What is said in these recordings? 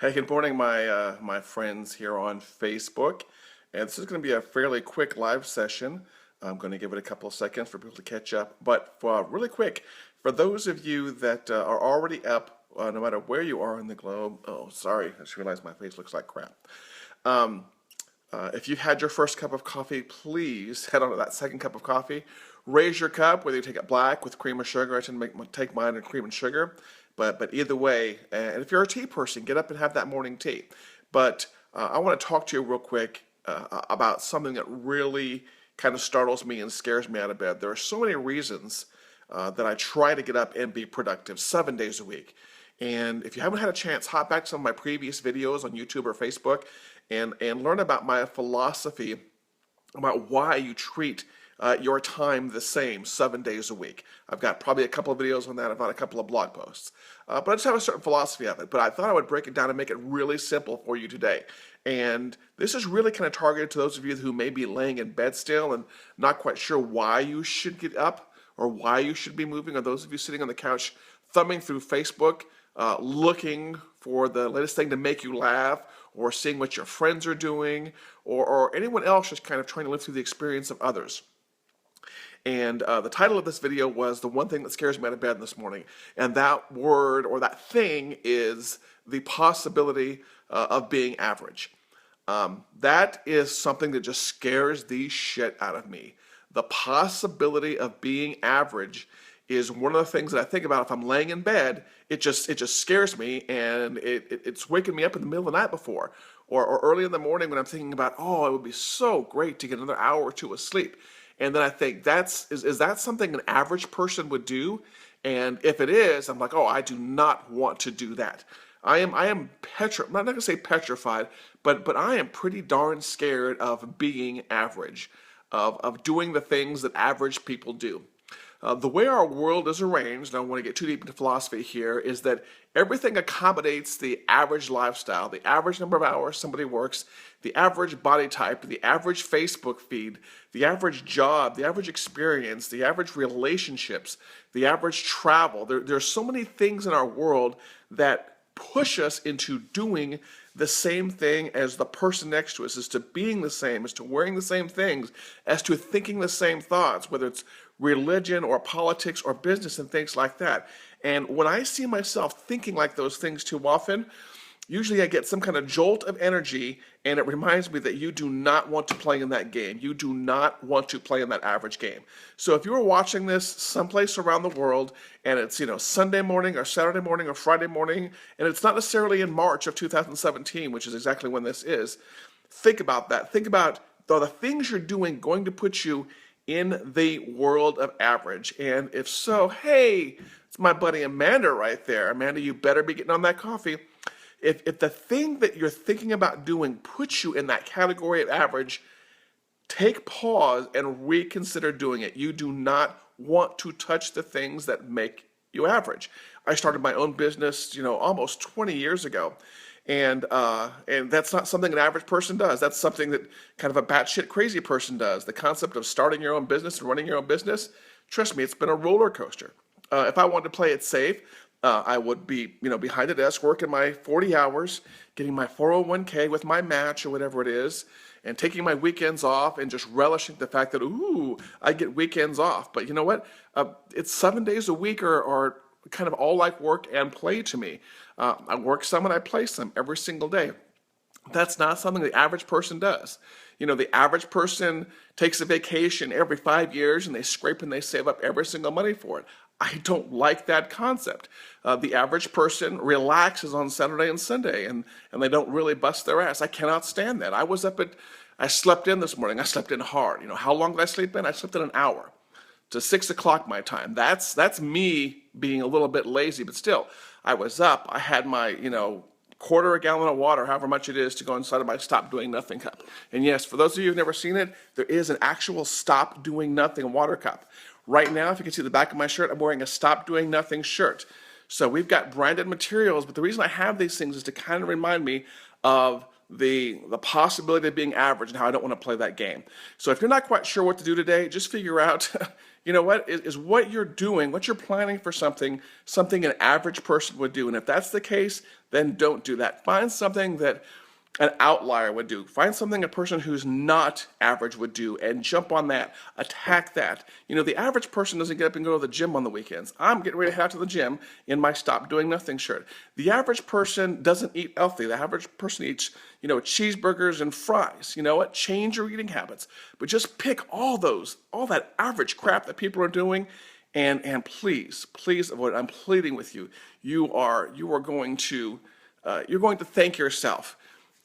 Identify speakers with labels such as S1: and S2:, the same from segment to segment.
S1: Hey, good morning, my friends here on Facebook. And this is going to be a fairly quick live session. I'm going to give it a couple of seconds for people to catch up. But really quick, for those of you that are already up, no matter where you are in the globe, oh, sorry, I just realized my face looks like crap. Um, if you've had your first cup of coffee, please head on to that second cup of coffee. Raise your cup, whether you take it black with cream or sugar. I tend to take mine in cream and sugar. But either way, and if you're a tea person, get up and have that morning tea. But I want to talk to you real quick about something that really kind of startles me and scares me out of bed. There are so many reasons that I try to get up and be productive 7 days a week. And if you haven't had a chance, hop back to some of my previous videos on YouTube or Facebook and learn about my philosophy about why you treat your time the same 7 days a week. I've got probably a couple of videos on that. I've got a couple of blog posts. But I just have a certain philosophy of it. But I thought I would break it down and make it really simple for you today. And this is really kind of targeted to those of you who may be laying in bed still and not quite sure why you should get up or why you should be moving, or those of you sitting on the couch thumbing through Facebook, looking for the latest thing to make you laugh, or seeing what your friends are doing, or anyone else just kind of trying to live through the experience of others. And the title of this video was The One Thing That Scares Me Out of Bed this Morning. And that word or that thing is the possibility of being average. That is something that just scares the shit out of me. The possibility of being average is one of the things that I think about if I'm laying in bed. It just scares me, and it's waking me up in the middle of the night before, or early in the morning when I'm thinking about, oh, it would be so great to get another hour or two of sleep. And then I think is that something an average person would do? And if it is, I'm like, oh, I do not want to do that. I'm I'm not gonna say petrified, but I am pretty darn scared of being average, of doing the things that average people do. The way our world is arranged, and I don't want to get too deep into philosophy here, is that everything accommodates the average lifestyle, the average number of hours somebody works, the average body type, the average Facebook feed, the average job, the average experience, the average relationships, the average travel. There's so many things in our world that push us into doing the same thing as the person next to us, as to being the same, as to wearing the same things, as to thinking the same thoughts, whether it's religion or politics or business and things like that. And when I see myself thinking like those things too often, usually I get some kind of jolt of energy, and it reminds me that you do not want to play in that game. You do not want to play in that average game. So if you are watching this someplace around the world, and it's Sunday morning or Saturday morning or Friday morning, and it's not necessarily in March of 2017, which is exactly when this is, think about that. Think about, are the things you're doing going to put you in the world of average? And if so, hey, it's my buddy Amanda right there. Amanda, you better be getting on that coffee. If the thing that you're thinking about doing puts you in that category of average, take pause and reconsider doing it. You do not want to touch the things that make you average. I started my own business, almost 20 years ago. And that's not something an average person does. That's something that kind of a batshit crazy person does. The concept of starting your own business and running your own business, trust me, it's been a roller coaster. If I wanted to play it safe, I would be, behind a desk working my 40 hours, getting my 401k with my match or whatever it is, and taking my weekends off and just relishing the fact that, ooh, I get weekends off. But you know what? It's 7 days a week or kind of all like work and play to me. I work some and I play some every single day. That's not something the average person does. The average person takes a vacation every 5 years and they scrape and they save up every single money for it. I don't like that concept. The average person relaxes on Saturday and Sunday and they don't really bust their ass. I cannot stand that. I slept in this morning. I slept in hard. How long did I sleep in? I slept in an hour to 6 o'clock my time. That's me being a little bit lazy, but still, I was up. I had my, quarter a gallon of water, however much it is, to go inside of my Stop Doing Nothing cup. And yes, for those of you who've never seen it, there is an actual Stop Doing Nothing water cup. Right now, if you can see the back of my shirt, I'm wearing a Stop Doing Nothing shirt. So we've got branded materials, but the reason I have these things is to kind of remind me of the possibility of being average and how I don't want to play that game. So if you're not quite sure what to do today, just figure out, you know what, is what you're doing, what you're planning for something an average person would do. And if that's the case, then don't do that. Find something that an outlier would do. Find something a person who's not average would do and jump on that. Attack that. You know, the average person doesn't get up and go to the gym on the weekends. I'm getting ready to head out to the gym in my Stop Doing Nothing shirt. The average person doesn't eat healthy. The average person eats, you know, cheeseburgers and fries. You know what? Change your eating habits. But just pick all that average crap that people are doing, and please avoid it. I'm pleading with you. You are going to thank yourself.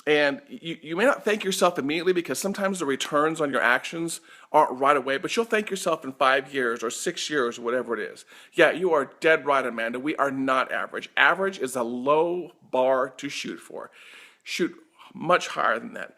S1: And you may not thank yourself immediately, because sometimes the returns on your actions aren't right away, but you'll thank yourself in 5 years or 6 years or whatever it is. Yeah, you are dead right, Amanda. We are not average. Average is a low bar to shoot for. Shoot much higher than that.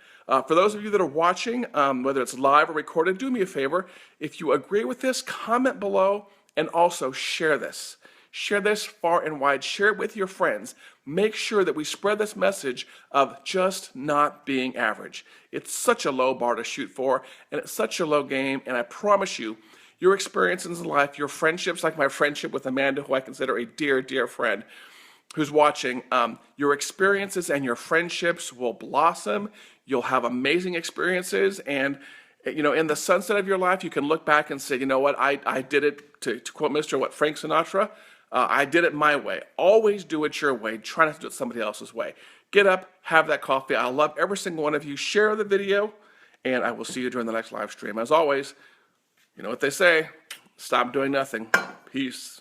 S1: For those of you that are watching, whether it's live or recorded, do me a favor. If you agree with this, comment below, and also share this. Share this far and wide. Share it with your friends. Make sure that we spread this message of just not being average. It's such a low bar to shoot for, and it's such a low game, and I promise you, your experiences in life, your friendships, like my friendship with Amanda, who I consider a dear, dear friend, who's watching, your experiences and your friendships will blossom. You'll have amazing experiences, and you know, in the sunset of your life, you can look back and say, you know what, I did it, to quote Frank Sinatra, I did it my way. Always do it your way. Try not to do it somebody else's way. Get up, have that coffee. I love every single one of you. Share the video, and I will see you during the next live stream. As always, you know what they say, stop doing nothing. Peace.